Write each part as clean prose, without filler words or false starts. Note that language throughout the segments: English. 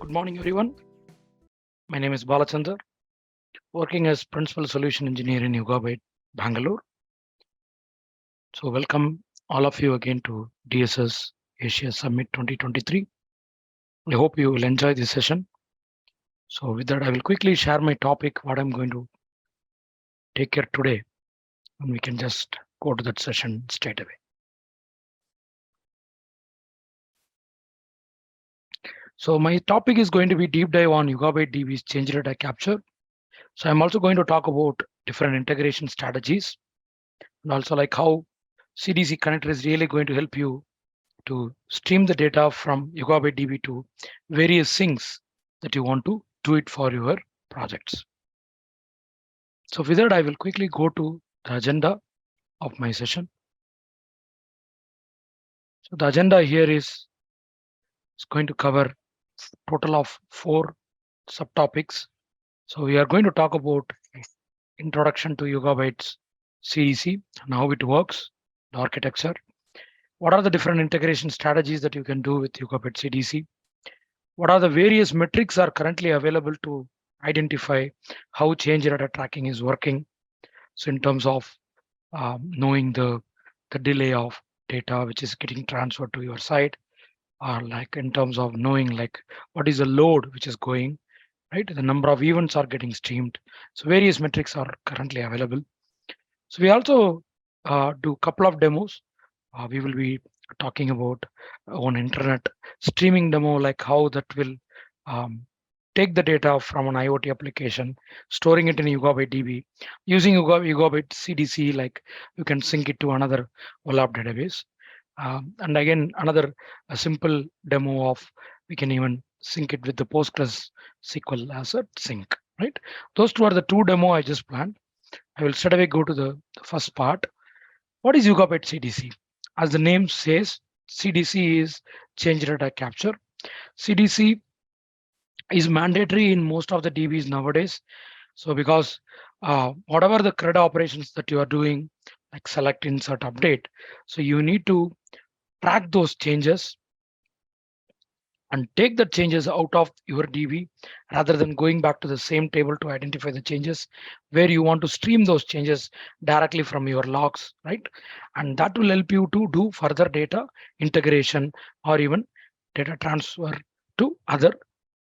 Good morning, everyone. My name is Balachandra, working as Principal Solution Engineer in Yugabyte, Bangalore. So welcome all of you again to DSS Asia Summit 2023. I hope you will enjoy this session. So with that, I will quickly share my topic, what I'm going to take care today, and we can just go to that session straight away. So my topic is going to be deep dive on YugabyteDB's change data capture. So I'm also going to talk about different integration strategies and also like how CDC connector is really going to help you to stream the data from YugabyteDB to various things that you want to do it for your projects. So with that, I will quickly go to the agenda of my session. So the agenda here is going to cover total of 4 subtopics. So we are going to talk about introduction to Yugabyte's CDC and how it works, the architecture. What are the different integration strategies that you can do with Yugabyte CDC? What are the various metrics are currently available to identify how change data tracking is working? So in terms of knowing the delay of data which is getting transferred to your site, or like in terms of knowing like what is the load which is going, right? The number of events are getting streamed. So various metrics are currently available. So we also do a couple of demos. We will be talking about on internet streaming demo, like how that will take the data from an IoT application, storing it in YugabyteDB, using Yugabyte CDC, like you can sync it to another OLAP database. And again, another a simple demo of we can even sync it with the Postgres SQL as a sync, right? Those two are the 2 demo I just planned. I will straight away go to the first part. What is Yugabyte CDC? As the name says, CDC is change data capture. CDC is mandatory in most of the DBs nowadays. So because whatever the CRUD operations that you are doing, like select, insert, update, so you need to track those changes and take the changes out of your DB rather than going back to the same table to identify the changes, where you want to stream those changes directly from your logs, right? And that will help you to do further data integration or even data transfer to other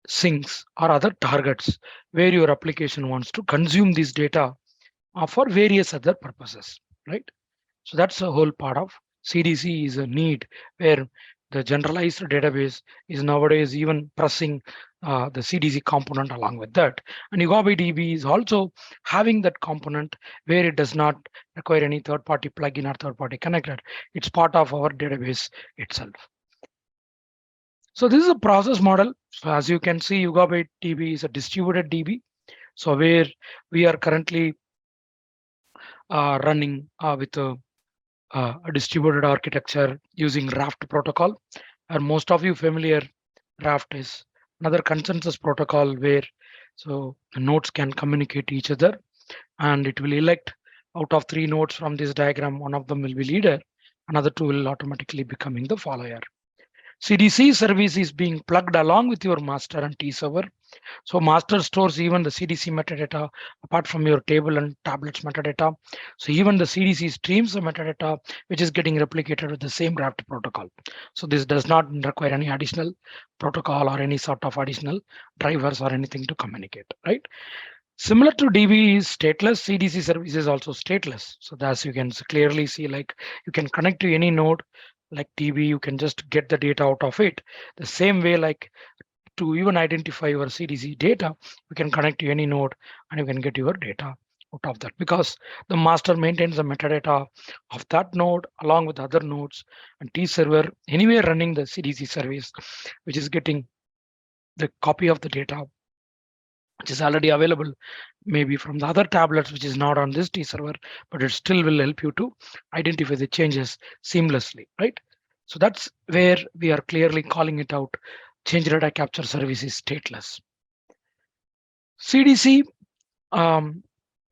sinks or other targets where your application wants to consume this data for various other purposes, right? So that's the whole part of CDC is a need where the generalized database is nowadays even pressing the CDC component along with that. And YugabyteDB is also having that component where it does not require any third-party plugin or third-party connector. It's part of our database itself. So this is a process model. So as you can see, YugabyteDB is a distributed DB. So where we are currently running with a distributed architecture using Raft protocol. Are most of you familiar? Raft is another consensus protocol where so the nodes can communicate each other, and it will elect out of 3 nodes from this diagram. One of them will be leader, another 2 will automatically becoming the follower. CDC service is being plugged along with your master and T server. So master stores even the CDC metadata apart from your table and tablets metadata. So even the CDC streams the metadata which is getting replicated with the same Raft protocol. So this does not require any additional protocol or any sort of additional drivers or anything to communicate, right? Similar to DB is stateless, CDC service is also stateless. So as you can clearly see, like you can connect to any node like DB, you can just get the data out of it. The same way, like to even identify your CDC data, you can connect to any node and you can get your data out of that, because the master maintains the metadata of that node along with other nodes, and T server anywhere running the CDC service, which is getting the copy of the data which is already available maybe from the other tablets which is not on this T server, but it still will help you to identify the changes seamlessly, right? So that's where we are clearly calling it out. Change data capture service is stateless. CDC,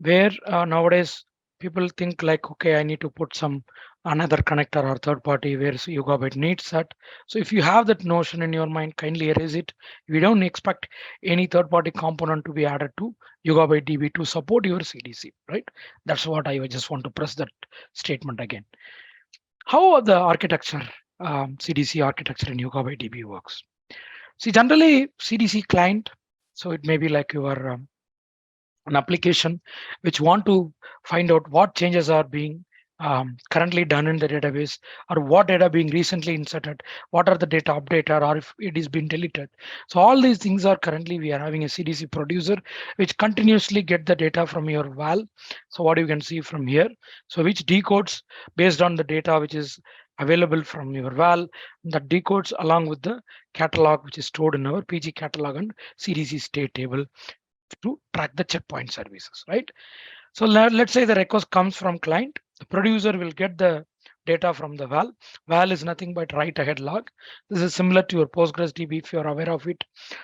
where nowadays people think like, okay, I need to put some another connector or third party where Yugabyte needs that. So if you have that notion in your mind, kindly erase it. We don't expect any third party component to be added to YugabyteDB to support your CDC, right? That's what I just want to press that statement again. How the architecture, CDC architecture in YugabyteDB works? See, generally CDC client, so it may be like your an application which want to find out what changes are being currently done in the database, or what data being recently inserted, what are the data updated, or if it is been deleted. So all these things are currently we are having a CDC producer which continuously get the data from your val. So what you can see from here, so which decodes based on the data which is available from your val, that decodes along with the catalog which is stored in our PG catalog and CDC state table to track the checkpoint services, right? So let's say the request comes from client. The producer will get the data from the val. Val is nothing but write ahead log. This is similar to your Postgres DB if you're aware of it.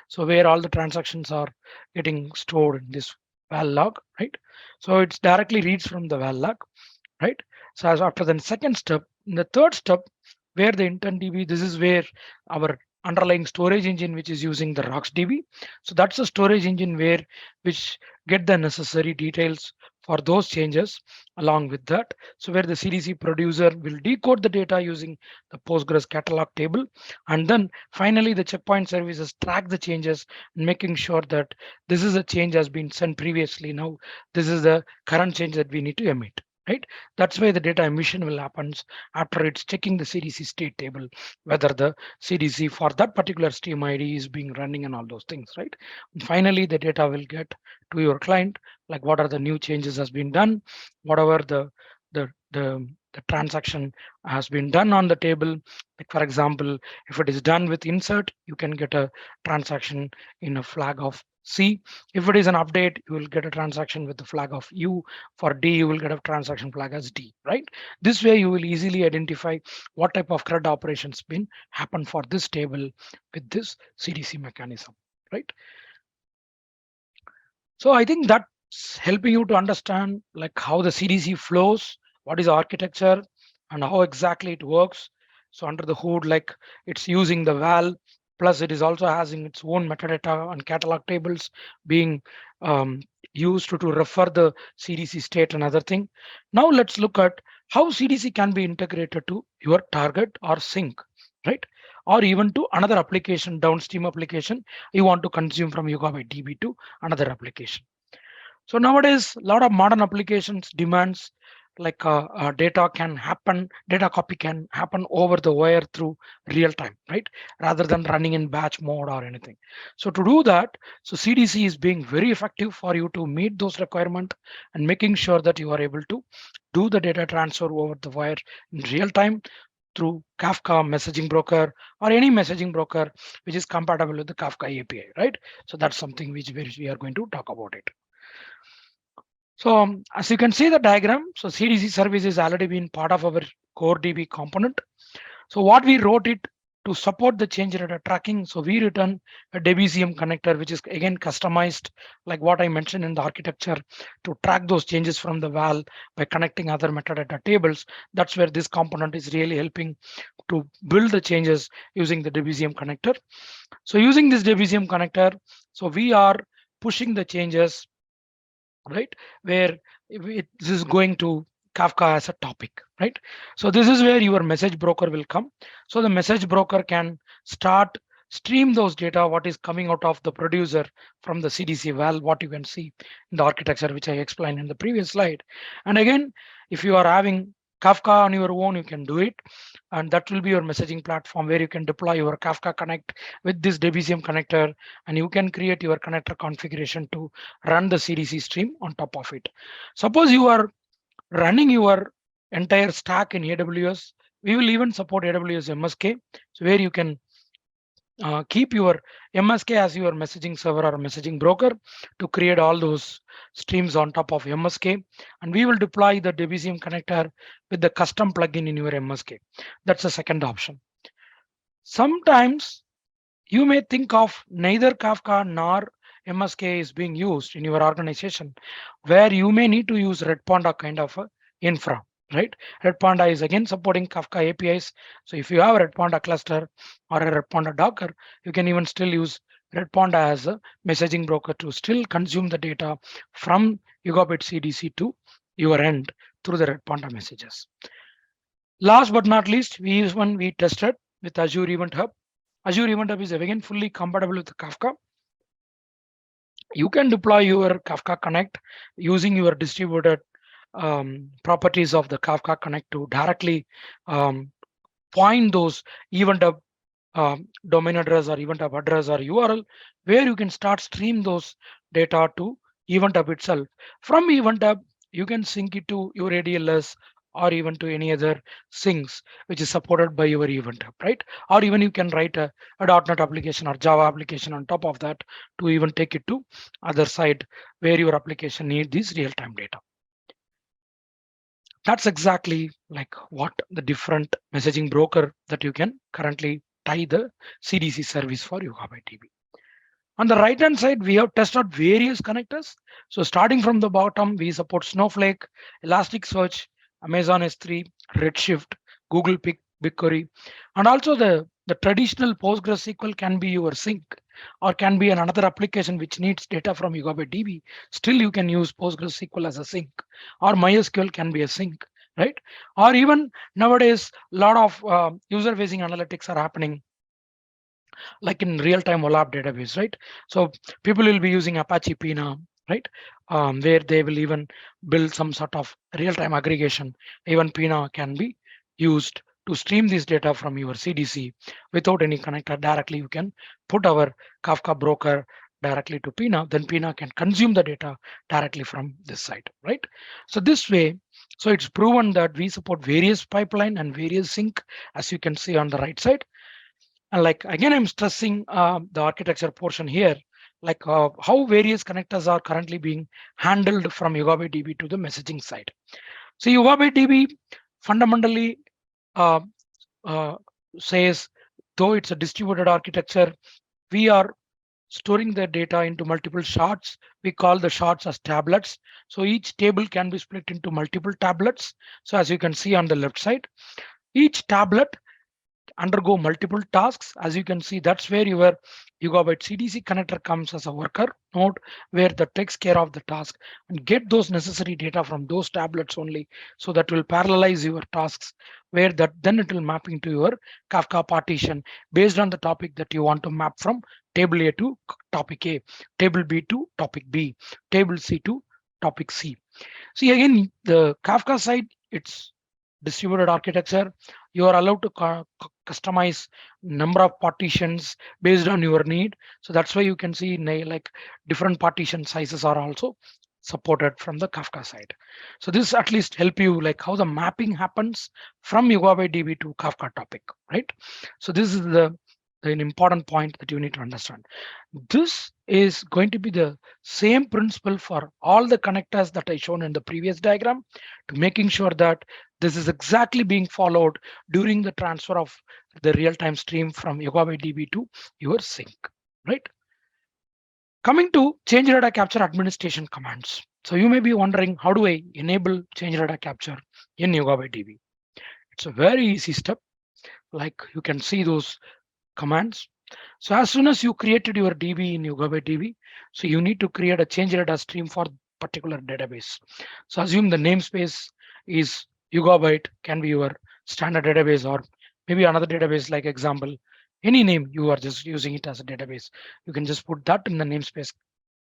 So where all the transactions are getting stored in this val log, right? So it's directly reads from the val log, right? So as after the second step, in the third step, where the intent DB, this is where our underlying storage engine, which is using the rocks DB. So that's a storage engine where which get the necessary details for those changes along with that. So where the CDC producer will decode the data using the Postgres catalog table, and then finally the checkpoint services track the changes, making sure that this is a change has been sent previously. Now this is the current change that we need to emit, right? That's why the data emission will happen after it's checking the CDC state table, whether the CDC for that particular stream ID is being running and all those things, right? And finally, the data will get to your client, like what are the new changes has been done, whatever the the the transaction has been done on the table. Like for example, if it is done with insert, you can get a transaction in a flag of C. If it is an update, you will get a transaction with the flag of U. For D, you will get a transaction flag as D, right? This way, you will easily identify what type of CRUD operations been happen for this table with this CDC mechanism, right? So I think that's helping you to understand like how the CDC flows, what is the architecture, and how exactly it works. So under the hood, like it's using the val, plus it is also having its own metadata and catalog tables being um, used to refer the CDC state and other thing. Now let's look at how CDC can be integrated to your target or sync, right? Or even to another application, downstream application you want to consume from YugabyteDB to another application. So nowadays, a lot of modern applications demands like data copy can happen over the wire through real time, right? Rather than running in batch mode or anything. So to do that, so CDC is being very effective for you to meet those requirements and making sure that you are able to do the data transfer over the wire in real time through Kafka messaging broker or any messaging broker which is compatible with the Kafka API, right? So that's something which we are going to talk about it. So as you can see the diagram, so CDC service is already been part of our core DB component. So what we wrote it to support the change data tracking. So we written a DBCM connector, which is again customized, like what I mentioned in the architecture, to track those changes from the val by connecting other metadata tables. That's where this component is really helping to build the changes using the DBCM connector. So using this DBCM connector, so we are pushing the changes, right? Where this is going to Kafka as a topic, right? So this is where your message broker will come. So the message broker can start stream those data, what is coming out of the producer from the CDC val, what you can see in the architecture, which I explained in the previous slide. And again, if you are having Kafka on your own, you can do it. And that will be your messaging platform where you can deploy your Kafka Connect with this DBCM connector, and you can create your connector configuration to run the CDC stream on top of it. Suppose you are running your entire stack in AWS. We will even support AWS MSK, so where you can keep your MSK as your messaging server or messaging broker to create all those streams on top of MSK. And we will deploy the DBCM connector with the custom plugin in your MSK. That's the second option. Sometimes you may think of neither Kafka nor MSK is being used in your organization, where you may need to use Red Panda kind of a infra, right? Red Panda is again supporting Kafka APIs. So if you have a Red Panda cluster or a Red Panda Docker, you can even still use Red Panda as a messaging broker to still consume the data from Yugabyte CDC to your end through the Red Panda messages. Last but not least, we tested with Azure Event Hub. Azure Event Hub is again fully compatible with Kafka. You can deploy your Kafka Connect using your distributed properties of the Kafka Connect to directly point those event hub domain address or event hub address or URL, where you can start stream those data to event hub itself. From event hub, you can sync it to your ADLS or even to any other syncs which is supported by your event hub, right? Or even you can write a .NET application or Java application on top of that to even take it to other side where your application need this real-time data. That's exactly like what the different messaging broker that you can currently tie the CDC service for YugabyteDB. On the right hand side, we have tested various connectors. So starting from the bottom, we support Snowflake, Elasticsearch, Amazon S3, Redshift, Google BigQuery, and also the traditional PostgreSQL can be your sink or can be another application which needs data from YugabyteDB. Still, you can use PostgreSQL as a sink, or MySQL can be a sink, right? Or even nowadays, a lot of user-facing analytics are happening like in real-time OLAP database, right? So people will be using Apache Pina, right? Where they will even build some sort of real-time aggregation. Even Pina can be used to stream this data from your CDC without any connector. Directly, you can put our Kafka broker directly to Pina, then Pina can consume the data directly from this site, right? So this way, so it's proven that we support various pipeline and various sync, as you can see on the right side. And like again, I'm stressing the architecture portion here, like how various connectors are currently being handled from YugabyteDB to the messaging side. So YugabyteDB fundamentally uh, uh, says, though it's a distributed architecture, we are storing the data into multiple shards. We call the shards as tablets. So each table can be split into multiple tablets. So as you can see on the left side, each tablet undergo multiple tasks. As you can see, that's where your Yugabyte CDC connector comes as a worker node where that takes care of the task and get those necessary data from those tablets only. So that will parallelize your tasks where that then it will map into your Kafka partition based on the topic that you want to map from table A to topic A, table B to topic B, table C to topic C. See again, the Kafka side, it's distributed architecture. You are allowed to customize number of partitions based on your need. So that's why you can see like different partition sizes are also supported from the Kafka side. So this at least help you like how the mapping happens from YugabyteDB to Kafka topic, right? So this is the an important point that you need to understand. This is going to be the same principle for all the connectors that I shown in the previous diagram to making sure that this is exactly being followed during the transfer of the real-time stream from YugabyteDB to your sink, right? Coming to change data capture administration commands. So you may be wondering, how do I enable change data capture in YugabyteDB? It's a very easy step. Like you can see those commands. So as soon as you created your DB in YugabyteDB, so you need to create a change data stream for particular database. So assume the namespace is Yugabyte, can be your standard database or maybe another database like example, any name you are just using it as a database. You can just put that in the namespace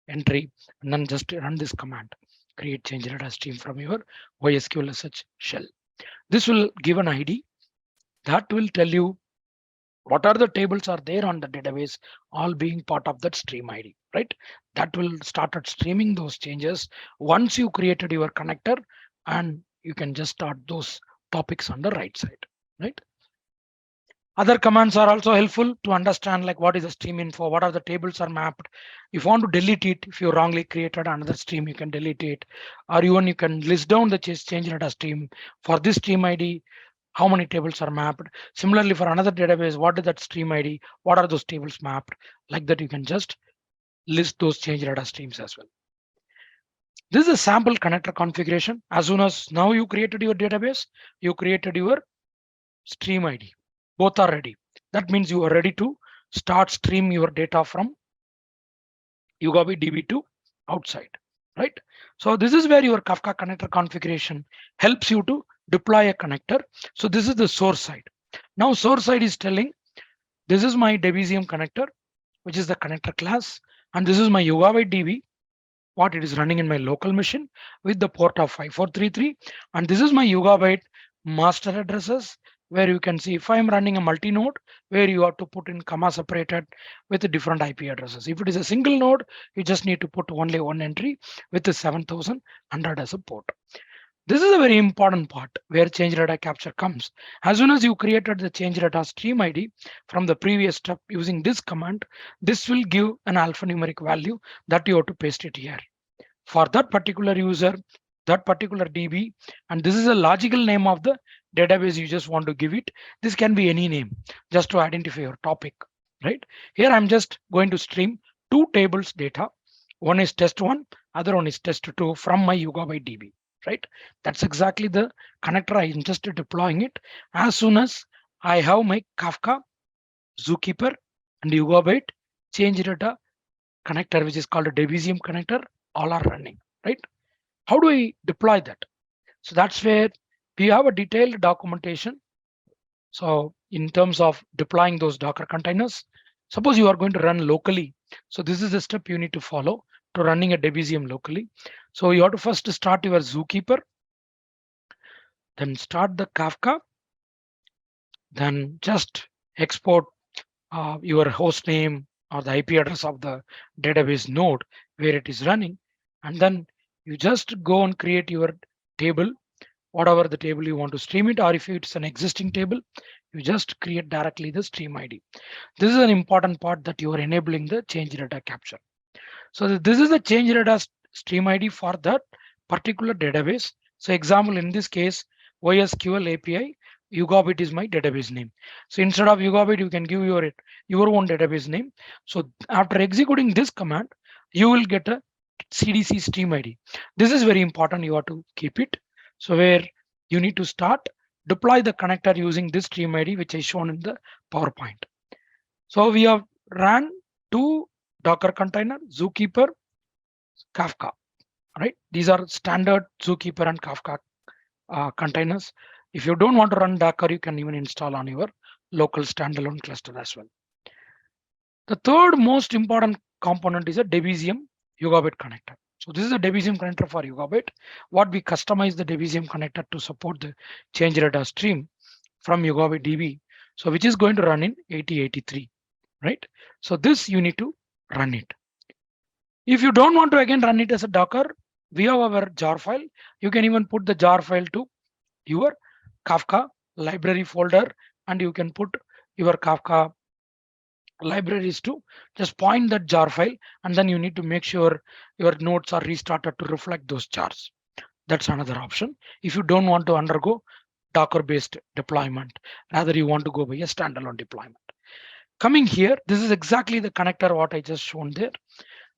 entry and then just run this command, create change data stream from your YSQL shell. This will give an ID that will tell you what are the tables are there on the database all being part of that stream ID, right? That will start at streaming those changes once you created your connector, and you can just start those topics on the right side, right? Other commands are also helpful to understand like what is the stream info, what are the tables are mapped. If you want to delete it, if you wrongly created another stream, you can delete it, or even you can list down the change data stream for this stream ID, how many tables are mapped. Similarly, for another database, what is that stream ID? What are those tables mapped? Like that, you can just list those change data streams as well. This is a sample connector configuration. As soon as now you created your database, you created your stream ID. Both are ready. That means you are ready to start stream your data from YugabyteDB to outside, right? So this is where your Kafka connector configuration helps you to deploy a connector. So this is the source side. Now source side is telling this is my Debezium connector, which is the connector class, and this is my YugabyteDB, what it is running in my local machine with the port of 5433, and this is my Yugabyte master addresses, where you can see if I'm running a multi-node where you have to put in comma separated with the different IP addresses. If it is a single node, you just need to put only one entry with the 7100 as a port. This is a very important part where change data capture comes. As soon as you created the change data stream ID from the previous step using this command, this will give an alphanumeric value that you have to paste it here. For that particular user, that particular DB, and this is a logical name of the database you just want to give it. This can be any name just to identify your topic, right? Here I'm just going to stream two tables data. One is test1, other one is test2 from my YugabyteDB, right? That's exactly the connector I am just deploying it. As soon as I have my Kafka, Zookeeper, and Yugabyte change data connector, which is called a Debezium connector, all are running, right? How do I deploy that? So that's where we have a detailed documentation. So in terms of deploying those Docker containers, suppose you are going to run locally. So this is the step you need to follow to running a Debezium locally. So you have to first start your Zookeeper, then start the Kafka, then just export your host name or the IP address of the database node where it is running, and then you just go and create your table, whatever the table you want to stream it, or if it's an existing table, you just create directly the stream ID. This is an important part that you are enabling the change data capture. So this is the change data stream ID for that particular database. So example, in this case, YSQL API, Yugabyte is my database name. So instead of Yugabyte, you can give your own database name. So after executing this command, you will get a CDC stream ID. This is very important. You have to keep it. So where you need to start deploy the connector using this stream ID, which is shown in the PowerPoint. So we have ran two Docker container, Zookeeper, Kafka, right? These are standard Zookeeper and Kafka containers. If you don't want to run Docker, you can even install on your local standalone cluster as well. The third most important component is a Debezium Yugabyte connector. So this is a Debezium connector for Yugabyte. What we customize the Debezium connector to support the change data stream from YugabyteDB. So which is going to run in 8083, right? So this you need to run it. If you don't want to again run it as a Docker, we have our jar file. You can even put the jar file to your Kafka library folder, and you can put your Kafka libraries to just point that jar file, and then you need to make sure your nodes are restarted to reflect those jars. That's another option. If you don't want to undergo Docker based deployment, rather you want to go by a standalone deployment. Coming here, this is exactly the connector what I just shown there,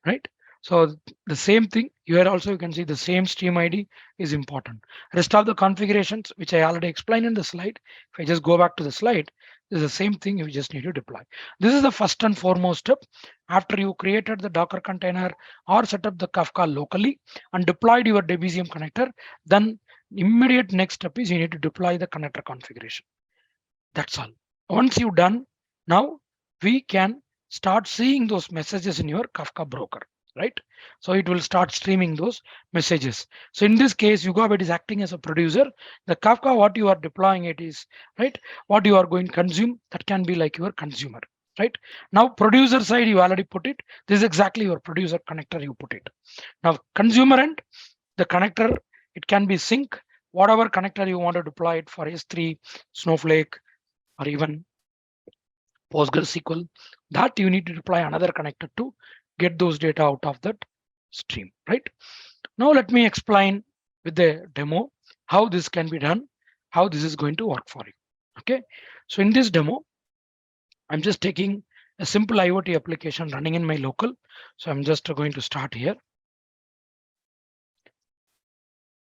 right? So the same thing here also you can see the same stream ID is important. Rest of the configurations which I already explained in the slide. If I just go back to the slide, this is the same thing you just need to deploy. This is the first and foremost step. After you created the Docker container or set up the Kafka locally and deployed your Debezium connector, then immediate next step is you need to deploy the connector configuration. That's all. Once you've done, now we can start seeing those messages in your Kafka broker, right? So it will start streaming those messages. So in this case, Yugabyte is acting as a producer. The Kafka, what you are deploying it is, right? What you are going to consume, that can be like your consumer, right? Now producer side, you already put it. This is exactly your producer connector, you put it. Now consumer end, the connector, it can be sync, whatever connector you want to deploy it for S3, Snowflake, or even PostgreSQL, that you need to deploy another connector to get those data out of that stream, right? Now let me explain with the demo how this can be done, how this is going to work for you. Okay, so in this demo, I'm just taking a simple IoT application running in my local. So I'm just going to start here.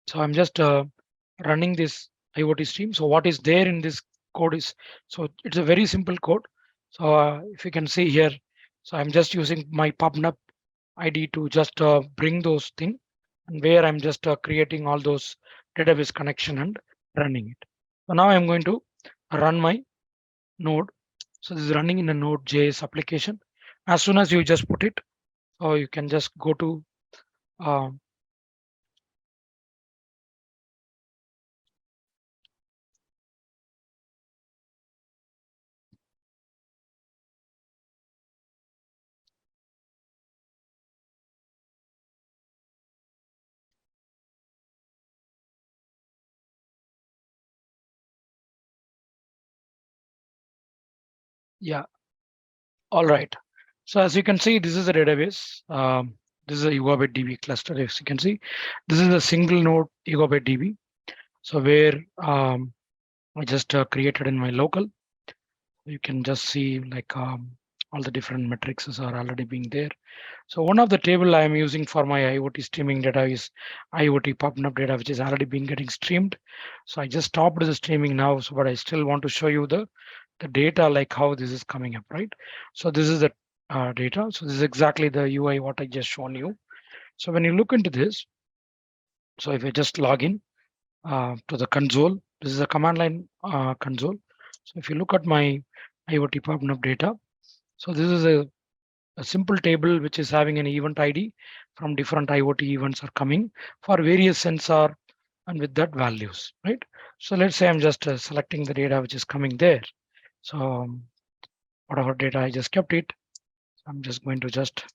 So I'm just running this IoT stream. So what is there in this code is, so it's a very simple code. So if you can see here, so I'm just using my PubNub ID to just bring those things, and where I'm just creating all those database connection and running it. So now I'm going to run my node. So this is running in a Node.js application. As soon as you just put it, so you can just go to um, yeah, all right. So as you can see, this is a database. This is a YugabyteDB cluster. As you can see, this is a single node YugabyteDB. So where I just created in my local, you can just see like all the different metrics are already being there. So one of the table I am using for my IoT streaming data is IoT PubNub data, which is already been getting streamed. So I just stopped the streaming now, so but I still want to show you the data, like how this is coming up, right? So this is the data. So this is exactly the UI what I just shown you. So when you look into this, so if I just log in to the console, this is a command line console. So if you look at my IoT PubNub data, so this is a simple table which is having an event ID from different IoT events are coming for various sensor and with that values, right? So let's say I'm just selecting the data which is coming there. So whatever data I just kept it, I'm just going to just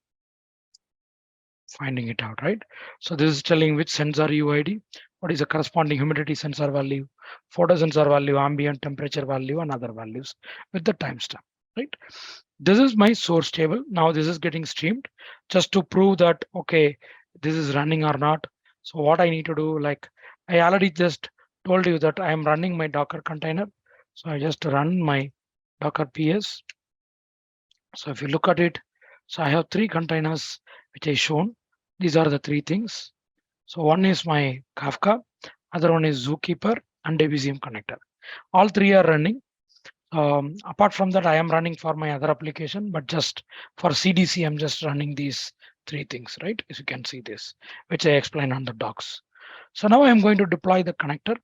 finding it out, right? So this is telling which sensor UID, what is the corresponding humidity sensor value, photo sensor value, ambient temperature value, and other values with the timestamp, right? This is my source table. Now this is getting streamed just to prove that, okay, this is running or not. So what I need to do, like I already just told you that I am running my Docker container. So I just run my Docker PS. So if you look at it, so I have three containers which I shown. These are the three things. So one is my Kafka, other one is Zookeeper and DBZM connector. All three are running. Apart from that, I am running for my other application, but just for CDC, I'm just running these three things, right? As you can see this, which I explain on the docs. So now I'm going to deploy the connector.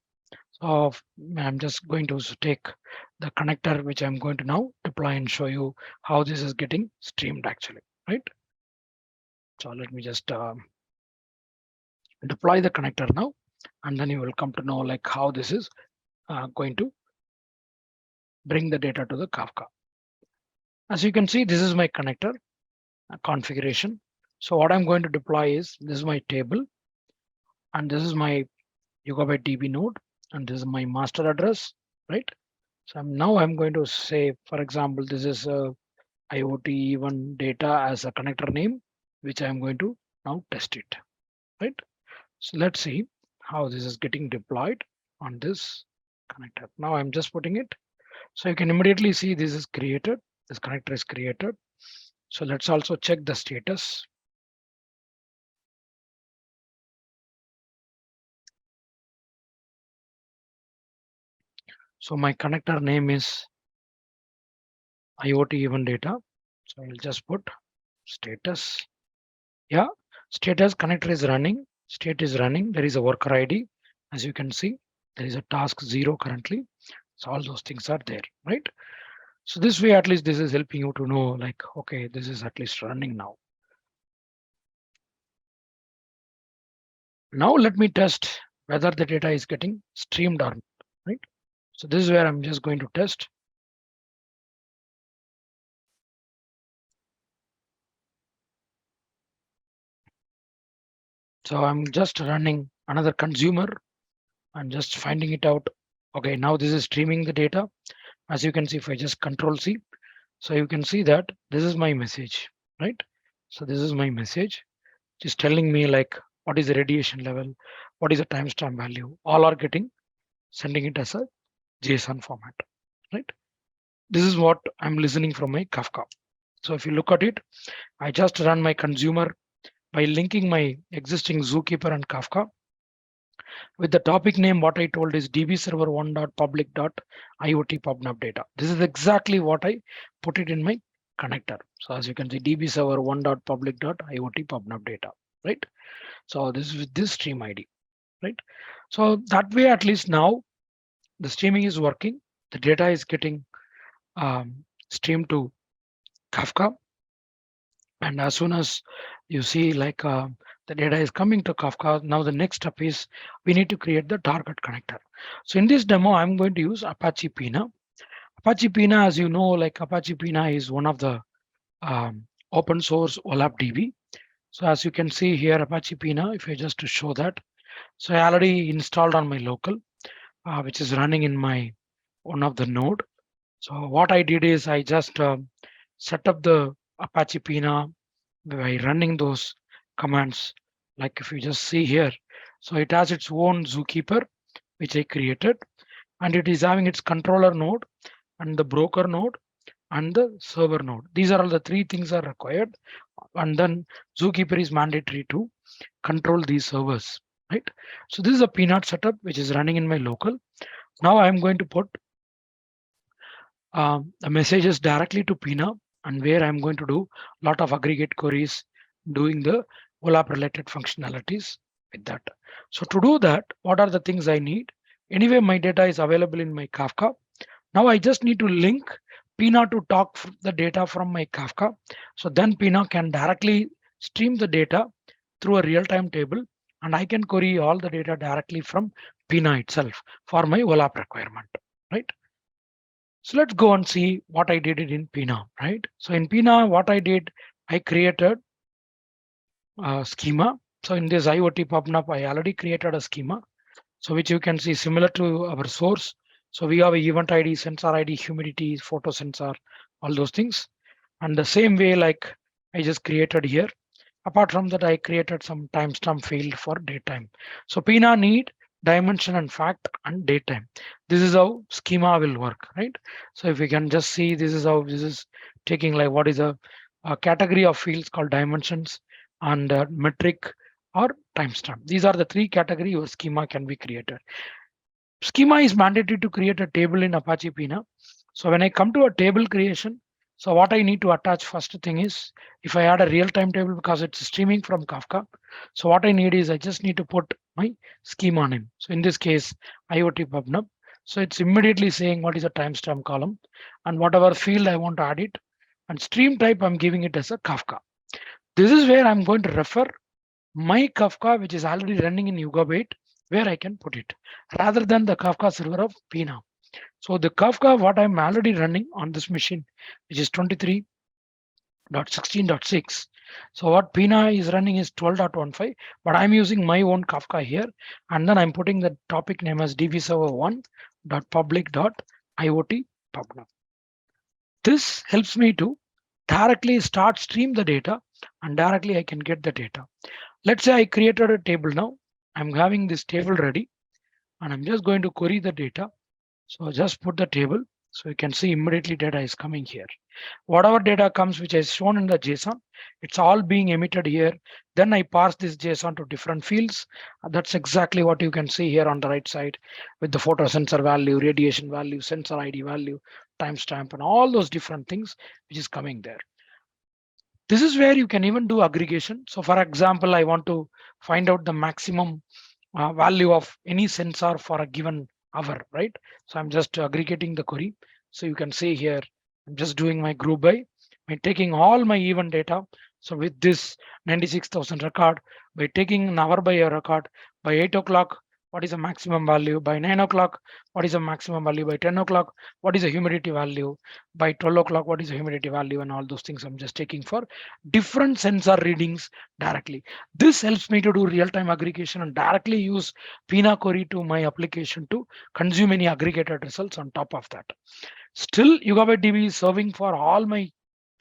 So I'm just going to take the connector, which I'm going to now deploy and show you how this is getting streamed actually, right? So let me just deploy the connector now, and then you will come to know like how this is going to bring the data to the Kafka. As you can see, this is my connector configuration. So what I'm going to deploy is this is my table, and this is my YugabyteDB node, and this is my master address, right? So I'm going to say, for example, this is a IoT event data as a connector name, which I'm going to now test it, right? So let's see how this is getting deployed on this connector. Now I'm just putting it. So you can immediately see this is created. This connector is created. So let's also check the status. So my connector name is IoT event data. So I'll just put status. Yeah, status connector is running. State is running. There is a worker ID. As you can see, there is a task 0 currently. So all those things are there, right? So this way, at least this is helping you to know like, okay, this is at least running now. Now let me test whether the data is getting streamed or not, right? So this is where I'm just going to test. So I'm just running another consumer. I'm just finding it out. Okay, now this is streaming the data. As you can see, if I just control C, so you can see that this is my message, right? So this is my message, just telling me like what is the radiation level, what is the timestamp value. All are getting sending it as a JSON format, right? This is what I'm listening from my Kafka. So if you look at it, I just run my consumer by linking my existing Zookeeper and Kafka with the topic name. What I told is db server 1.public.iot pubnub data. This is exactly what I put it in my connector. So as you can see, db server 1.public.iot pubnub data, right? So this is with this stream ID, right? So that way, at least now the streaming is working. The data is getting streamed to Kafka, and as soon as you see like the data is coming to Kafka, now the next step is we need to create the target connector. So in this demo, I'm going to use Apache Pina. Apache Pina, as you know, like Apache Pina is one of the open source OLAP DB. So as you can see here, Apache Pina, if I just to show that, so I already installed on my local, which is running in my one of the node. So what I did is I just set up the Apache Pina by running those commands. Like if you just see here, so it has its own Zookeeper, which I created, and it is having its controller node and the broker node and the server node. These are all the three things are required. And then Zookeeper is mandatory to control these servers, right? So this is a peanut setup, which is running in my local. Now I'm going to put the messages directly to Pina, and where I'm going to do a lot of aggregate queries doing the OLAP related functionalities with that. So to do that, what are the things I need? Anyway, my data is available in my Kafka. Now I just need to link Pina to talk the data from my Kafka. So then Pina can directly stream the data through a real-time table, and I can query all the data directly from Pina itself for my OLAP requirement, right? So let's go and see what I did it in Pina, right? So in Pina, what I did, I created a schema. So in this IoT PubNub, I already created a schema. So which you can see similar to our source. So we have a event ID, sensor ID, humidity, photo sensor, all those things. And the same way, like I just created here. Apart from that, I created some timestamp field for datetime. So Pina need dimension and fact and datetime. This is how schema will work, right? So if we can just see, this is how this is taking like what is a category of fields called dimensions and metric or timestamp. These are the three category your schema can be created. Schema is mandatory to create a table in Apache Pina. So when I come to a table creation, so what I need to attach first thing is if I add a real-time table because it's streaming from Kafka. So what I need is I just need to put my schema name. So in this case, IoT PubNub. So it's immediately saying what is a timestamp column and whatever field I want to add it. And stream type, I'm giving it as a Kafka. This is where I'm going to refer my Kafka, which is already running in Yugabyte, where I can put it rather than the Kafka server of Pina. So the Kafka, what I'm already running on this machine, which is 23.16.6. So what Pina is running is 12.15, but I'm using my own Kafka here. And then I'm putting the topic name as dbserver1.public.iot pubnub. This helps me to directly start stream the data and directly I can get the data. Let's say I created a table now. I'm having this table ready and I'm just going to query the data. So just put the table. So you can see immediately data is coming here. Whatever data comes, which is shown in the JSON, it's all being emitted here. Then I parse this JSON to different fields. That's exactly what you can see here on the right side with the photo sensor value, radiation value, sensor ID value, timestamp, and all those different things which is coming there. This is where you can even do aggregation. So for example, I want to find out the maximum value of any sensor for a given hour, right? So I'm just aggregating the query. So you can see here, I'm just doing my group by taking all my event data. So with this 96,000 record, by taking an hour by a record, by 8 o'clock, what is the maximum value? By 9 o'clock, what is the maximum value? By 10 o'clock, what is the humidity value? By 12 o'clock, what is the humidity value? And all those things I'm just taking for different sensor readings directly. This helps me to do real-time aggregation and directly use Pina query to my application to consume any aggregated results on top of that. Still, YugabyteDB is serving for all my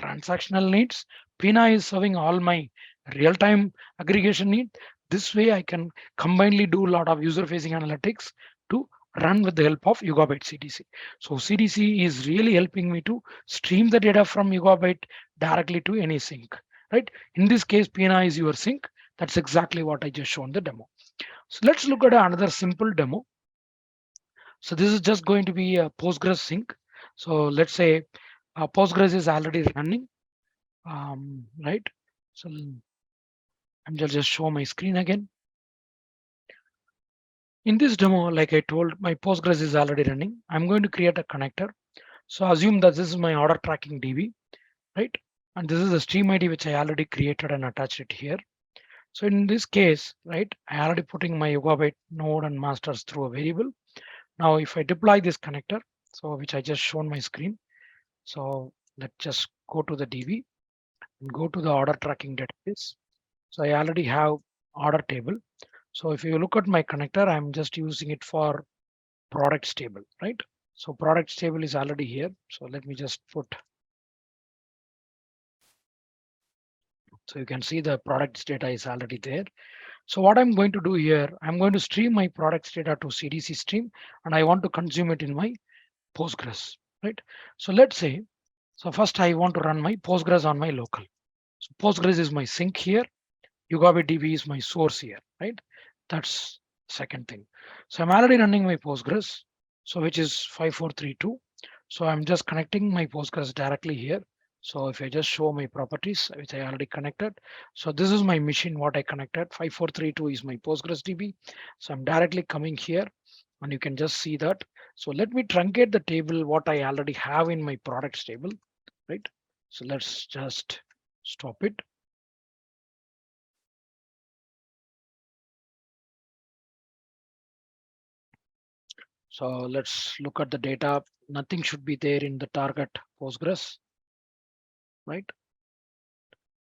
transactional needs. Pina is serving all my real-time aggregation need. This way, I can combinedly do a lot of user-facing analytics to run with the help of Yugabyte CDC. So CDC is really helping me to stream the data from Yugabyte directly to any sink, right? In this case, PNI is your sink. That's exactly what I just shown the demo. So let's look at another simple demo. So this is just going to be a Postgres sync. So let's say Postgres is already running, right? So I'm just show my screen again. In this demo, like I told, my Postgres is already running. I'm going to create a connector. So assume that this is my order tracking DB, right? And this is the stream ID which I already created and attached it here. So in this case, right, I already putting my Yugabyte node and masters through a variable. Now, if I deploy this connector, so which I just shown my screen. So let's just go to the DB and go to the order tracking database. So I already have order table. So if you look at my connector, I'm just using it for products table, right? So products table is already here. So let me just put. So you can see the products data is already there. So what I'm going to do here, I'm going to stream my products data to CDC stream, and I want to consume it in my Postgres, right? So let's say, so first I want to run my Postgres on my local. So Postgres is my sink here. YugabyteDB is my source here, right? That's second thing. So I'm already running my Postgres, so which is 5432. So I'm just connecting my Postgres directly here. So if I just show my properties, which I already connected. So this is my machine, what I connected. 5432 is my Postgres DB. So I'm directly coming here and you can just see that. So let me truncate the table, what I already have in my products table, right? So let's just stop it. So let's look at the data. Nothing should be there in the target Postgres, right?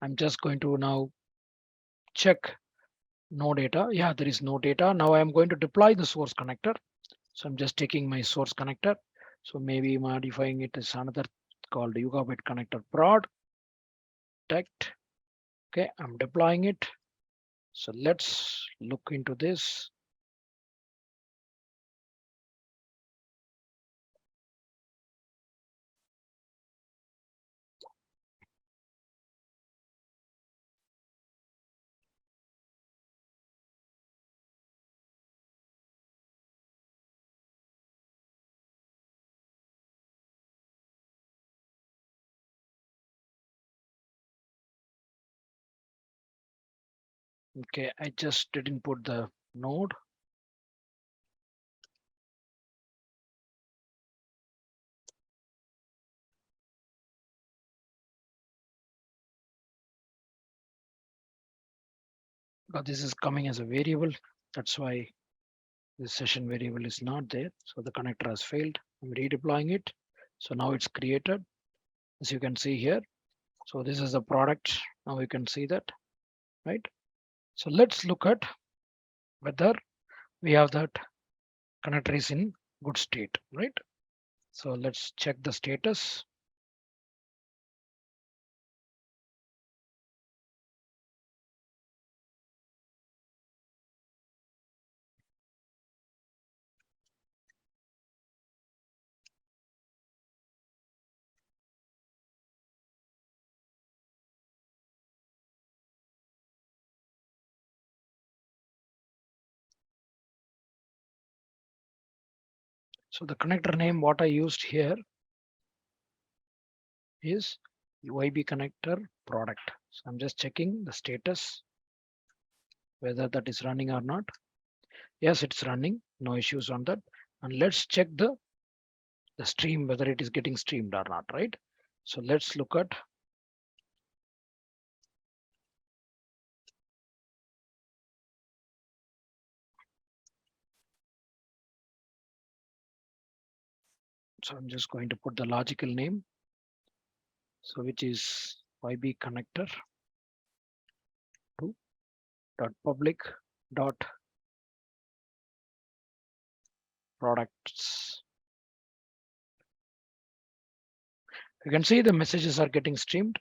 I'm just going to now check no data. Yeah, there is no data. Now I'm going to deploy the source connector. So I'm just taking my source connector. So maybe modifying it as another called Yugabyte connector prod detect. Okay, I'm deploying it. So let's look into this. Okay, I just didn't put the node. But this is coming as a variable. That's why this session variable is not there. So the connector has failed. I'm redeploying it. So now it's created, as you can see here. So this is the product. Now you can see that, right? So let's look at whether we have that connector is in good state, right? So let's check the status. So the connector name, what I used here is YB connector product. So I'm just checking the status, whether that is running or not. Yes, it's running. No issues on that. And let's check the stream, whether it is getting streamed or not, right? So let's look at. So I'm just going to put the logical name. So which is YB connector to dot public dot products. You can see the messages are getting streamed.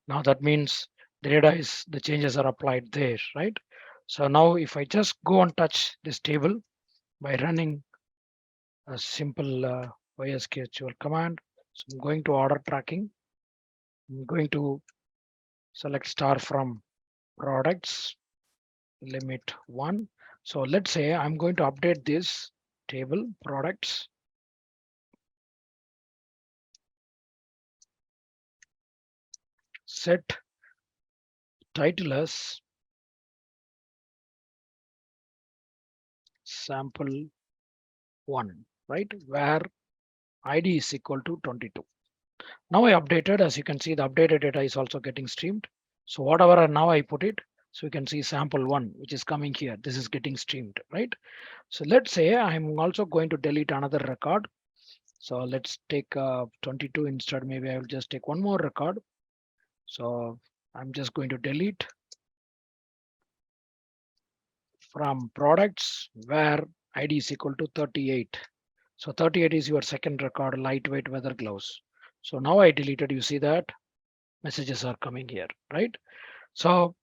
Now that means the data is the changes are applied there, right? So now if I just go and touch this table by running a simple YSQL command. So I'm going to order tracking. I'm going to select star from products, limit 1. So let's say I'm going to update this table products, set title as sample 1, right? Where ID is equal to 22. Now I updated, as you can see, the updated data is also getting streamed. So whatever now I put it, so you can see sample 1, which is coming here. This is getting streamed, right? So let's say I'm also going to delete another record. So let's take 22 instead. Maybe I will just take one more record. So I'm just going to delete from products where ID is equal to 38. So 38 is your second record, lightweight weather gloves. So now I deleted, you see that messages are coming here, right? So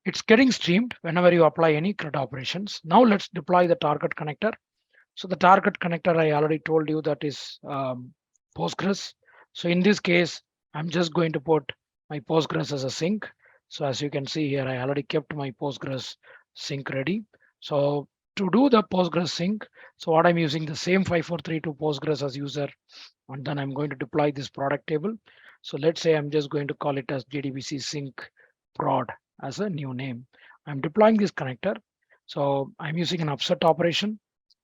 it's getting streamed whenever you apply any CRUD operations. Now let's deploy the target connector. So the target connector, I already told you that is Postgres. So in this case, I'm just going to put my Postgres as a sink. So as you can see here, I already kept my Postgres sink ready. So to do the Postgres sync, so what I'm using the same 5432 Postgres as user, and then I'm going to deploy this product table. So let's say I'm just going to call it as JDBC sync prod as a new name. I'm deploying this connector. So I'm using an upset operation,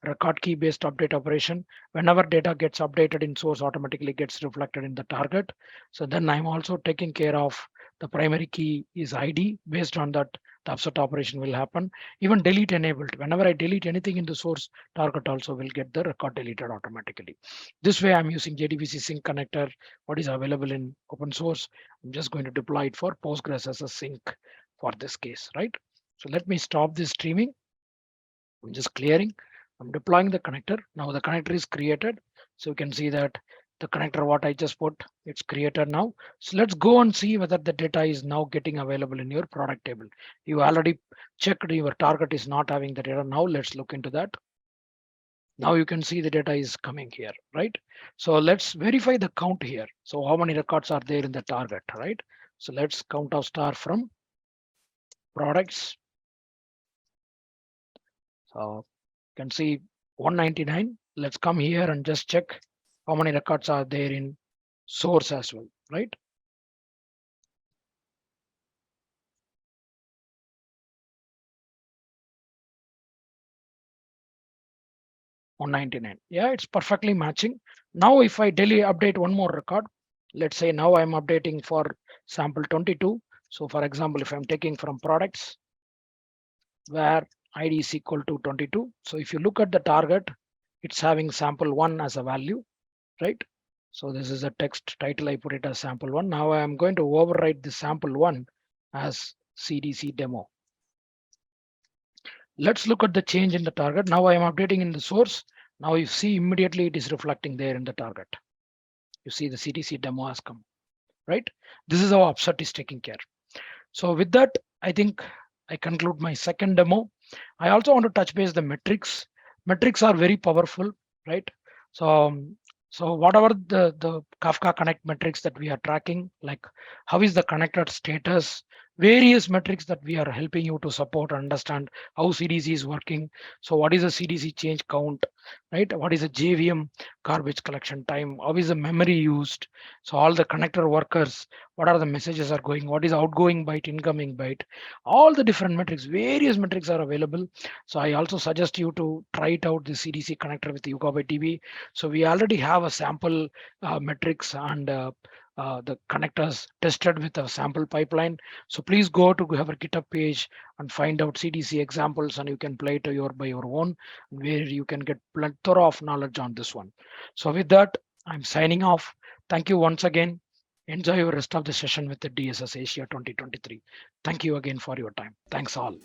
record key based update operation. Whenever data gets updated in source, automatically gets reflected in the target. So then I'm also taking care of the primary key is ID. Based on that, the upset operation will happen. Even delete enabled. Whenever I delete anything in the source, target also will get the record deleted automatically. This way I'm using JDBC sync connector, what is available in open source. I'm just going to deploy it for Postgres as a sync for this case, right? So let me stop this streaming. I'm just clearing. I'm deploying the connector. Now the connector is created. So you can see that the connector what I just put, it's created now. So let's go and see whether the data is now getting available in your product table. You already checked your target is not having the data. Now let's look into that. Now you can see the data is coming here, right? So let's verify the count here. So how many records are there in the target, right? So let's count of star from products. So you can see 199. Let's come here and just check how many records are there in source as well, right? 199. Yeah, it's perfectly matching. Now if I daily update one more record, let's say now I'm updating for sample 22. So for example, if I'm taking from products where ID is equal to 22. So if you look at the target, it's having sample 1 as a value, right? So this is a text title. I put it as sample 1. Now I am going to overwrite the sample 1 as CDC demo. Let's look at the change in the target. Now I am updating in the source. Now you see immediately it is reflecting there in the target. You see the CDC demo has come, right? This is how upset is taking care. So with that, I think I conclude my second demo. I also want to touch base the metrics. Metrics are very powerful, right? So, so whatever the Kafka Connect metrics that we are tracking, like how is the connected status, various metrics that we are helping you to support and understand how CDC is working. So what is the CDC change count, right? What is the JVM garbage collection time? How is the memory used? So all the connector workers, what are the messages are going, what is outgoing byte, incoming byte, all the different metrics, various metrics are available. So I also suggest you to try it out, the CDC connector with YugabyteDB. So we already have a sample metrics and the connectors tested with a sample pipeline. So please go to our GitHub page and find out CDC examples, and you can play it by your own, where you can get plethora of knowledge on this one. So with that, I'm signing off. Thank you once again. Enjoy your rest of the session with the DSS Asia 2023. Thank you again for your time. Thanks all.